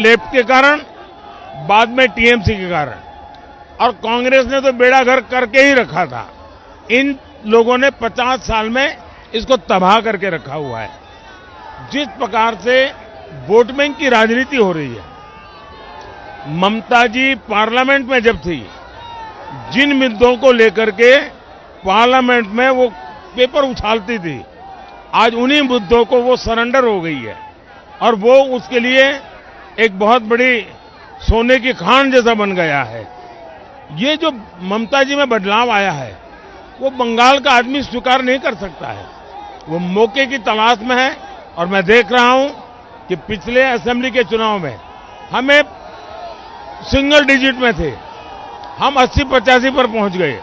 Left के कारण, बाद में टीएमसी के कारण, और कांग्रेस ने तो बेड़ा गर्क करके ही रखा था। इन लोगों ने 50 साल में इसको तबाह करके रखा हुआ है। जिस प्रकार से वोट बैंक की राजनीति हो रही है, ममता जी पार्लियामेंट में जब थी, जिन मुद्दों को लेकर के पार्लियामेंट में वो पेपर उछालती थी, आज उन्हीं मुद्दों को वो सरेंडर हो गई है और वो उसके लिए एक बहुत बड़ी सोने की खान जैसा बन गया है। ये जो ममता जी में बदलाव आया है, वो बंगाल का आदमी स्वीकार नहीं कर सकता है। वो मौके की तलाश में है और मैं देख रहा हूं कि पिछले असेंबली के चुनाव में हमें सिंगल डिजिट में थे, हम 80-85 पर पहुंच गए।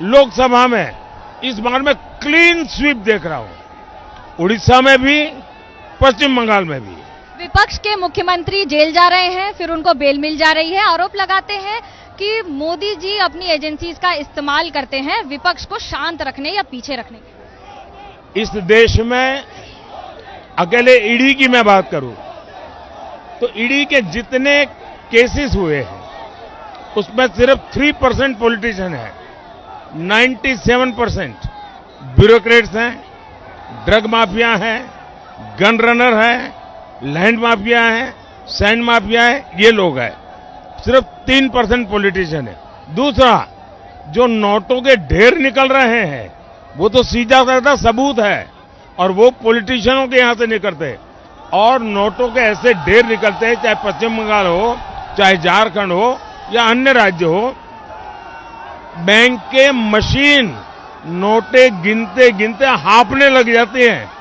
लोकसभा में इस बार मैं क्लीन स्वीप देख रहा हूं, उड़ीसा में भी, पश्चिम बंगाल में भी। विपक्ष के मुख्यमंत्री जेल जा रहे हैं, फिर उनको बेल मिल जा रही है। आरोप लगाते हैं कि मोदी जी अपनी एजेंसीज का इस्तेमाल करते हैं विपक्ष को शांत रखने या पीछे रखने के। इस देश में अकेले ईडी की मैं बात करूं तो ईडी के जितने केसेस हुए हैं उसमें सिर्फ 3% पॉलिटिशियन है, 97% ब्यूरोक्रेट्स हैं, ड्रग माफिया हैं, गन रनर है, लैंड माफिया है, सैंड माफिया है, ये लोग हैं। सिर्फ 3% पॉलिटिशियन है। दूसरा, जो नोटों के ढेर निकल रहे हैं वो तो सीधा साधा सबूत है और वो पॉलिटिशियनों के यहां से निकलते, और नोटों के ऐसे ढेर निकलते हैं, चाहे पश्चिम बंगाल हो, चाहे झारखंड हो या अन्य राज्य हो। बैंक के मशीन नोटे गिनते गिनते हांफने लग जाती हैं।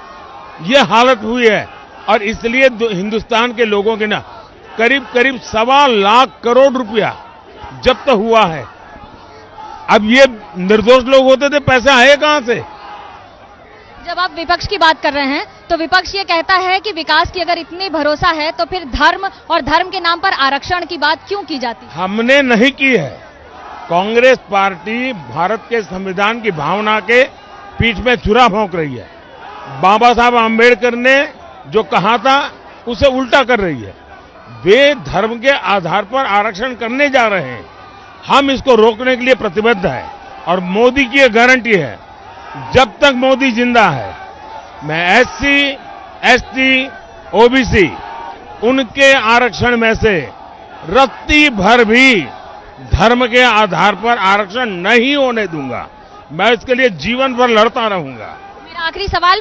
ये हालत हुई है और इसलिए हिंदुस्तान के लोगों के ना करीब करीब 1.25 लाख करोड़ रुपया जब्त हुआ है। अब ये निर्दोष लोग होते थे, पैसे आए कहां से? जब आप विपक्ष की बात कर रहे हैं तो विपक्ष ये कहता है कि विकास की अगर इतनी भरोसा है तो फिर धर्म और धर्म के नाम पर आरक्षण की बात क्यों की जाती है? हमने नहीं की है। कांग्रेस पार्टी भारत के संविधान की भावना के पीठ में छुरा भोंक रही है। बाबा साहब आम्बेडकर ने जो कहा था उसे उल्टा कर रही है। वे धर्म के आधार पर आरक्षण करने जा रहे हैं, हम इसको रोकने के लिए प्रतिबद्ध है और मोदी की यह गारंटी है, जब तक मोदी जिंदा है मैं एससी, एसटी, ओबीसी उनके आरक्षण में से रत्ती भर भी धर्म के आधार पर आरक्षण नहीं होने दूंगा। मैं इसके लिए जीवन भर लड़ता रहूंगा। मेरा आखिरी सवाल